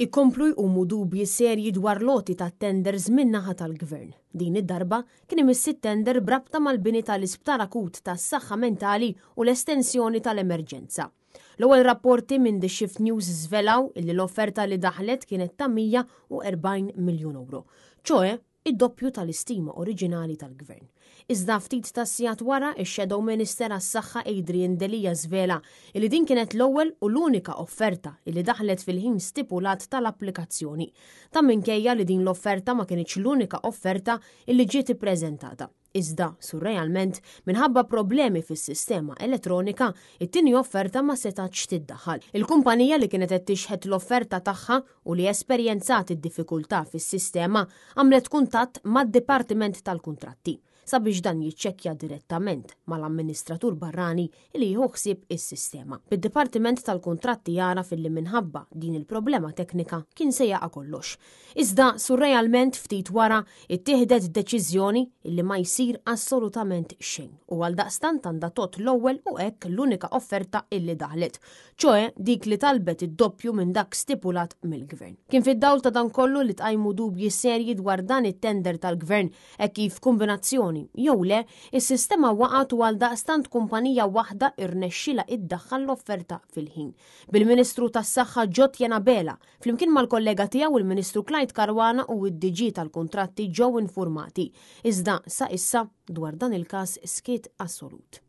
Ikomplu jqumu dubji serji dwar loti ta' tenders min-naħa tal-Gvern. Din id-darba kien imissi tender brabta mal-bini tal-Isptar Akut tas-Saħħa Mentali u l-estensjoni tal-emerġenza. L-ewwel rapporti minn The Shift News żvelaw illi l-offerta li daħlet kienet ta' 140 miljun euro, ċoe id-doppju tal-istima oriġinali tal-Gvern. Iżda ftit ta' sigħat wara ix-Shadow Minister għas-Saħħa Adrian Delija żvela illi din kienet l-ewwel u l-unika offerta illi daħlet fil-ħin stipulat tal-applikazzjoni. Ta' minkejja li din l-offerta ma kienx l-unika offerta illi ġiet ippreżentata. Iżda, surrealment, minħabba problemi fis-sistema elettronika, it-tieni offerta ma setax tiddaħħal. Il-kumpanija li kienet qed tixħed l-offerta tagħha u li esperjenzat id-diffikultà fis-sistema għamlet kuntatt mad-Dipartiment tal-Kuntratti sabiex dan jiċċekkja direttament mal-amministratur barrani li jieħu ħsieb is-sistema. Bid-Dipartiment tal-Kuntratti jara fil-li minħabba din il-problema teknika kien se jaqa' kollox. Iżda surrealment ftit wara ittieħdet deċiżjoni illi ma jsir assolutament xejn u għaldaqstant għandha tot l-ewwel u hekk l-unika offerta illi daħlet, ċoe dik li talbet id-doppju minn dak stipulat mill-Gvern. Kien fid-dawl ta' dan kollu li tqajmu dubji serji dwar dan it-tender tal-Gvern hekk kif kombinazzjoni jew le, is-sistema waqgħet u għaldaqstant kumpanija waħda irnexxila iddaħħal l-offerta fil-ħin. Bil-Ministru tas-Saħħa Ġott Janabela, flimkien mal-kollega tiegħu il-Ministru Clyde Caruana u d-DG tal-Kuntratti ġew infurmati. Iżda sa issa dwar dan il-każ skiet assolut.